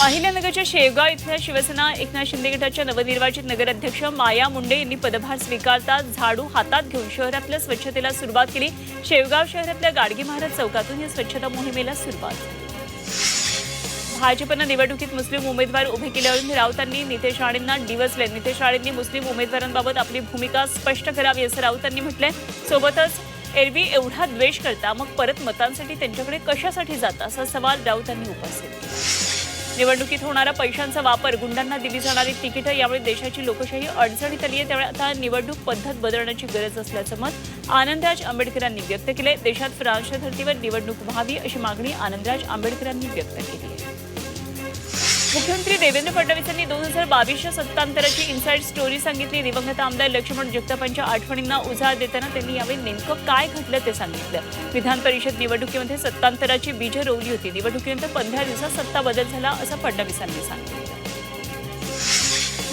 अहिल्यानगरच्या शेवगाव इथल्या शिवसेना एकनाथ शिंदे गटाच्या नवनिर्वाचित नगराध्यक्ष माया मुंडे यांनी पदभार स्वीकारताच झाडू हातात घेऊन शहरातल्या स्वच्छतेला सुरुवात केली। शेवगाव शहरातल्या गाडगे महाराज चौकातून या स्वच्छता मोहिमेला सुरुवात झाली। भाजपनं निवडणुकीत मुस्लिम उमेदवार उभे केल्यावरून राऊतांनी नितेश राणेंना डिवचले। नितेश राणेंनी मुस्लिम उमेदवारांबाबत आपली भूमिका स्पष्ट करावी असं राऊतांनी म्हटलंय। सोबतच एरवी एवढा द्वेष करता मग परत मतांसाठी त्यांच्याकडे कशासाठी जाता असा सवाल राऊतांनी उपस्थित केला। निवडणुकीत होणारा पैशांचा वापर, गुंडांना दिली जाणारी तिकीटं यामुळे देशाची लोकशाही अडचणीत आली आहे। त्यामुळे आता निवडणूक पद्धत बदलण्याची गरज असल्याचं मत आनंदराज आंबेडकरांनी व्यक्त केले। देशात फ्रान्सच्या धर्तीवर निवडणूक व्हावी अशी मागणी आनंदराज आंबेडकरांनी व्यक्त केली आहे। मुख्यमंत्री देवेंद्र फडणवीस यांनी 2022च्या सत्तांतराची इनसाइड स्टोरी सांगितली। दिवंगत आमदार लक्ष्मण जगतापांच्या आठवणींना उजाळ देताना त्यांनी यावेळी नेमकं काय घडलं ते सांगितलं। विधान परिषद निवडणुकीमध्ये सत्तांतराची बीजं रोवली होती। निवडणुकीनंतर 15 दिवसात सत्ता बदल झाला असं फडणवीसांनी सांगितलं।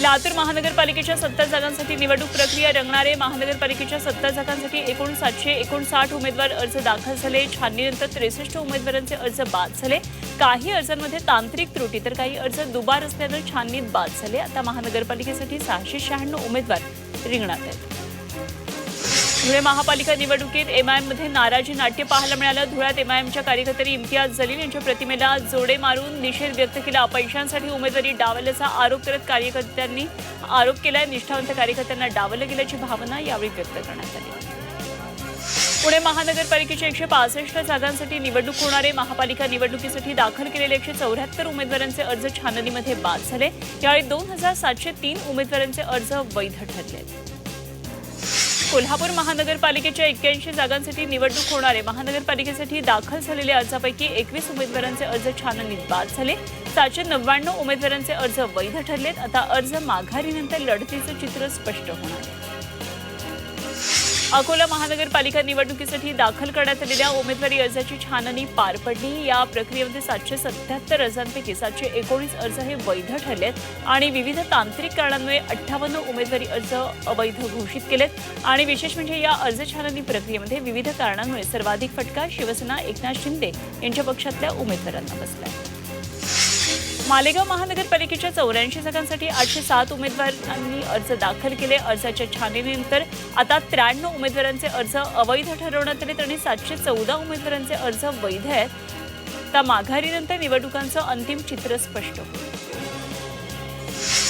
लातूर महानगरपालिकेच्या 70 जागांसाठी निवडणूक प्रक्रिया रंगणार आहे। महानगरपालिकेच्या 70 जागांसाठी एकूण 759 उमेदवार अर्ज दाखल झाले। छाननीनंतर 63 उमेदवारांचे अर्ज बाद झाले। काही अर्जांमध्ये तांत्रिक त्रुटी तर काही अर्ज दुबार असल्यानं छाननीत बाद झाले। आता महानगरपालिकेसाठी 696 उमेदवार रिंगणात आहेत। धुळे महापालिका निवडणुकीत एमआयएममध्ये नाराजी नाट्य पाहायला मिळालं। धुळ्यात एमआयएमच्या कार्यकर्त्यांनी इम्तियाज जलील यांच्या प्रतिमेला जोडे मारून निषेध व्यक्त केला। पैशांसाठी उमेदवारी डावलल्याचा आरोप करत कार्यकर्त्यांनी आरोप केलाय। निष्ठावंत कार्यकर्त्यांना डावललं गेल्याची भावना यावेळी व्यक्त करण्यात आली। पुणे महानगरपालिकेच्या 165 जागांसाठी निवडणूक होणार आहे। महापालिका निवडणुकीसाठी दाखल केलेले 174 उमेदवारांचे अर्ज छाननीमध्ये बाद झाले। यावेळी 2703 उमेदवारांचे अर्ज वैध ठरले। कोल्हापूर महानगरपालिकेच्या 81 जागांसाठी निवडणूक होणार आहे। महानगरपालिकेसाठी दाखल झालेल्या अर्जापैकी 21 उमेदवारांचे अर्ज छाननीत बाद झाले। 799 उमेदवारांचे अर्ज वैध ठरलेत। आता अर्ज माघारीनंतर लढतीचं चित्र स्पष्ट होणार आहे। अकोला महानगरपालिका निवडणुकीसाठी दाखल करण्यात आलेल्या उमेदवारी अर्जाची छाननी पार पडली। या प्रक्रियेमध्ये 777 अर्जांपैकी 719 अर्ज हे वैध ठरलेत आणि विविध तांत्रिक कारणांमुळे 58 उमेदवारी अर्ज अवैध घोषित केलेत। आणि विशेष म्हणजे या अर्ज छाननी प्रक्रियेमध्ये विविध कारणांमुळे सर्वाधिक फटका शिवसेना एकनाथ शिंदे यांच्या पक्षातल्या उमेदवारांना बसलाय। मालेगाव महानगरपालिकेच्या 84 जागांसाठी 807 उमेदवारांनी अर्ज दाखल केले। अर्जाच्या छाननीनंतर आता 93 उमेदवारांचे अर्ज अवैध ठरवण्यात आले आणि 714 उमेदवारांचे अर्ज वैध आहेत। त्या माघारीनंतर निवडणुकांचं अंतिम चित्र स्पष्ट होईल।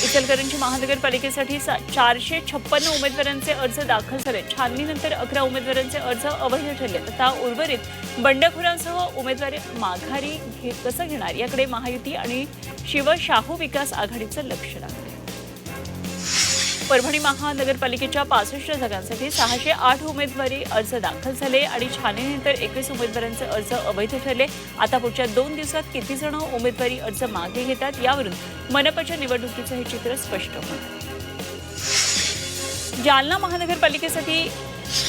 इचलकरंजी महानगरपालिकेसाठी 456 उमेदवारांचे अर्ज दाखल झाले। छाननीनंतर 11 उमेदवारांचे अर्ज अवैध ठरले। आता उर्वरित बंडखोरांसह उमेदवारी माघारी कसं घेणार याकडे महायुती आणि शिवशाहू विकास आघाडीचं लक्ष लागलं। परभणी महानगरपालिकेच्या 65 जागांसाठी 608 उमेदवारी अर्ज दाखल झाले आणि छाननीनंतर 21 उमेदवारांचे अर्ज अवैध ठरले। आता पुढच्या 2 दिवसात किती जण उमेदवारी अर्ज मागे घेतात यावरून मनपाच्या निवडणुकीचं हे चित्र स्पष्ट होणार। जालना महानगरपालिकेसाठी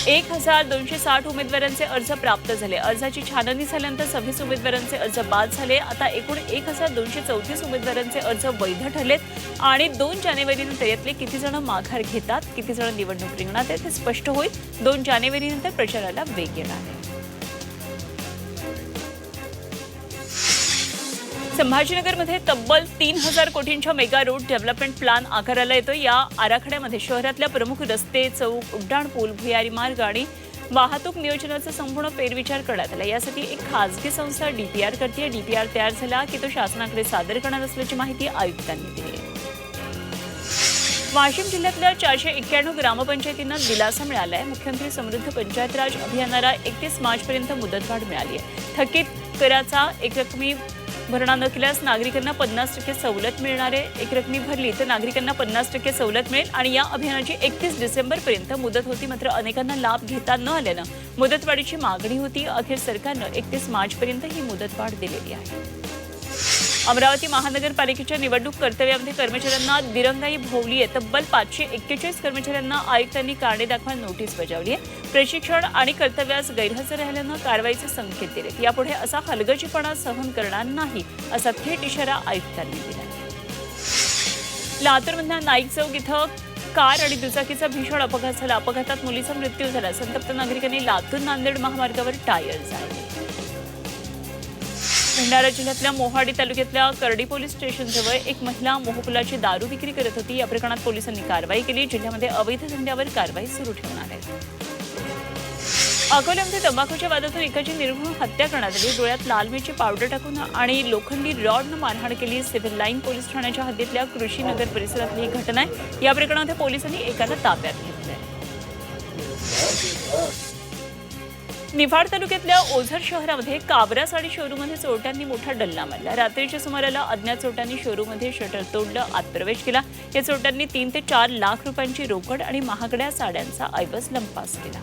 1260 उमेदवारांचे अर्ज प्राप्त झाले। अर्जाची छाननी झाल्यानंतर 26 उमेदवारांचे अर्ज बाद झाले। आता एकूण 1234 उमेदवारांचे अर्ज वैध ठरलेत आणि 2 जानेवारीनंतर यातले किती जण माघार घेतात, किती जण निवडणूक रिंगणात आहेत हे स्पष्ट होईल। 2 जानेवारीनंतर प्रचाराला वेग येणार आहे। संभाजीनगरमध्ये तब्बल 3000 कोटींच्या मेगा रोड डेव्हलपमेंट प्लॅन आकाराला येतो। या आराखड्यामध्ये शहरातल्या प्रमुख रस्ते, चौक, उड्डाणपूल, भुयारी मार्ग आणि वाहतूक नियोजनाचा संपूर्ण फेरविचार करण्यात आला। यासाठी एक खासगी संस्था डीपीआर करते। डीपीआर तयार झाला की तो शासनाकडे सादर करणार असल्याची माहिती आयुक्तांनी दिली आहे। वाशिम जिल्ह्यातल्या 491 ग्रामपंचायतींना दिलासा मिळाला आहे। मुख्यमंत्री समृद्ध पंचायत राज अभियानाला 31 मार्चपर्यंत मुदतवाढ मिळाली आहे। थकीत कराचा एकरकमी भरणा न केल्यास नागरिकांना 50% सवलत मिळणार आहे। एकरकमी भरली तर नागरिकांना 50% सवलत मिळेल आणि या अभियानाची 31 डिसेंबरपर्यंत मुदत होती। मात्र अनेकांना लाभ घेता न आल्यानं मुदतवाढीची मागणी होती। अखेर सरकारनं 31 मार्चपर्यंत ही मुदतवाढ दिलेली आहे। अमरावती महानगरपालिकेच्या निवडणूक कर्तव्यामध्ये कर्मचाऱ्यांना दिरंगाई भोवली आहे। तब्बल 541 कर्मचाऱ्यांना आयुक्तांनी कारणे दाखवा नोटीस बजावली आहे। प्रशिक्षण आणि कर्तव्यास गैरहजर राहिल्यानं कारवाईचे संकेत दिलेत। यापुढे असा हलगर्जीपणा सहन करणार नाही असा थेट इशारा आयुक्तांनी दिला। लातूरमधल्या नाईक चौक इथं कार आणि दुचाकीचा भीषण अपघात झाला। अपघातात मुलीचा मृत्यू झाला। संतप्त नागरिकांनी लातूर नांदेड महामार्गावर टायर जाळले। भंडारा जिल्ह्यातल्या मोहाडी तालुक्यातल्या करडी पोलीस स्टेशनजवळ एक महिला मोहफुलाची दारू विक्री करत होती. या प्रकरणात पोलिसांनी कारवाई केली. जिल्ह्यामध्ये अवैध धंद्यावर कारवाई सुरू ठेवणार आहे. अकोल्यामध्ये तंबाखूच्या वादातून एकाची निर्घृण हत्या करण्यात आली. डोळ्यात लाल मिरची पावडर टाकून आणि लोखंडी रॉडनं मारहाण केली. सिव्हिल लाईन पोलीस ठाण्याच्या हद्दीतल्या कृषी नगर परिसरातली ही घटना आहे. या प्रकरणात पोलिसांनी एकाला ताब्यात घेतलंय. निफाड तालुक्यातल्या ओझर शहरामध्ये काबरा साडी शोरूममध्ये चोरट्यांनी मोठा डल्ला मारला. रात्रीच्या सुमाराला अज्ञात चोरट्यांनी शोरूममध्ये शटर तोडलं, आत प्रवेश केला. या चोरट्यांनी 3 ते 4 लाख रुपयांची रोकड आणि महागड्या साड्यांचा ऐवज लंपास केला.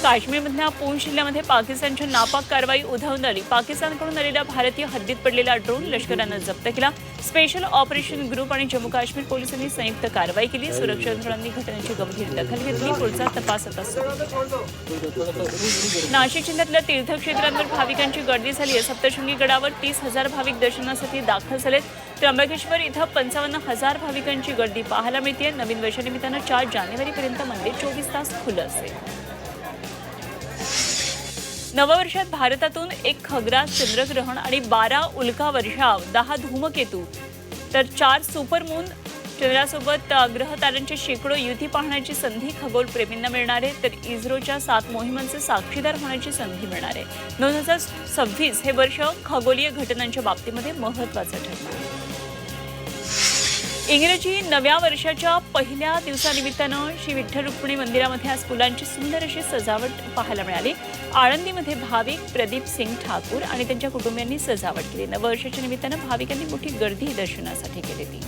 काश्मीरमधल्या पूंछ जिल्ह्यामध्ये पाकिस्तानच्या नापाक कारवाई उधळून आली. पाकिस्तानकडून आलेला भारतीय हद्दीत पडलेला ड्रोन लष्करानं जप्त केला. स्पेशल ऑपरेशन ग्रुप आणि जम्मू काश्मीर पोलिसांनी संयुक्त कारवाई केली. सुरक्षा यंत्रणांनी घटनेची गंभीर दखल घेतली. पुढचा तपास आता सुरू. नाशिक जिल्ह्यातल्या तीर्थक्षेत्रांवर भाविकांची गर्दी झाली आहे. सप्तशृंगी गडावर 30,000 भाविक दर्शनासाठी दाखल झालेत. त्र्यंबकेश्वर इथं 55,000 भाविकांची गर्दी पाहायला मिळते. नवीन वर्षानिमित्तानं 4 जानेवारीपर्यंत मंदिर 24 तास खुलं असेल. नववर्षात भारतातून 1 खग्रास चंद्रग्रहण आणि 12 उल्का वर्षाव, 10 धूमकेतू तर 4 सुपरमून चंद्रासोबत ग्रह ताऱ्यांच्या शेकडो युती पाहण्याची संधी खगोलप्रेमींना मिळणार आहे. तर इस्रोच्या 7 मोहिमांचे साक्षीदार होण्याची संधी मिळणार आहे. 2026 हे वर्ष खगोलीय घटनांच्या बाबतीमध्ये महत्त्वाचं ठरणार आहे. इंग्रजी नव्या वर्षाच्या पहिल्या दिवसानिमित्तानं श्री विठ्ठल रुक्मिणी मंदिरामध्ये आज फुलांची सुंदर अशी सजावट पाहायला मिळाली. आळंदीमध्ये भाविक प्रदीप सिंग ठाकूर आणि त्यांच्या कुटुंबियांनी सजावट केली. नववर्षाच्या निमित्तानं भाविकांनी मोठी गर्दी दर्शनासाठी केली.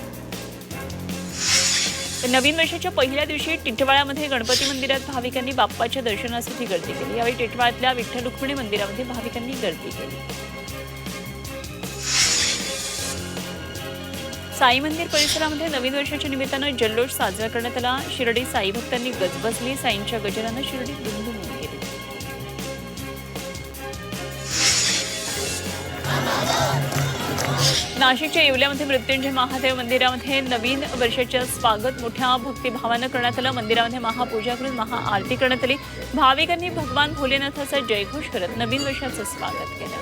नवीन वर्षाच्या पहिल्या दिवशी टिटवाळ्यामध्ये गणपती मंदिरात भाविकांनी बाप्पाच्या दर्शनासाठी गर्दी केली. यावेळी टिटवाळ्यातल्या विठ्ठल रुक्मिणी मंदिरामध्ये भाविकांनी गर्दी केली. साई मंदिर परिसरामध्ये नवीन वर्षाच्या निमित्तानं जल्लोष साजरा करण्यात आला. शिर्डी साई भक्तांनी गजबजली. साईंच्या गजरानं शिर्डी दुमदुमून गेली. नाशिकच्या येवल्यामध्ये मृत्युंजय महादेव मंदिरामध्ये नवीन वर्षाच्या स्वागत मोठ्या भक्तिभावानं करण्यात आलं. मंदिरामध्ये महापूजा करून महाआरती करण्यात आली. भाविकांनी भगवान भोलेनाथाचा जयघोष करत नवीन वर्षाचं स्वागत केलं.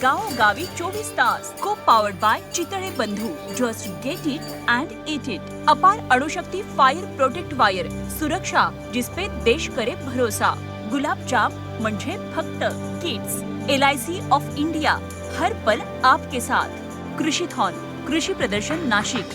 गावोगावी 24 तास. को पावर्ड बाय चितळे बंधू. Just get it and eat it. अपार अणुशक्ती फायर प्रोटेक्ट वायर. सुरक्षा जिसपे देश करे भरोसा. गुलाब जाम म्हणजे फक्त किड्स. LIC ऑफ इंडिया, हर पल आपके साथ. कृषीथॉन, कृषी प्रदर्शन नाशिक.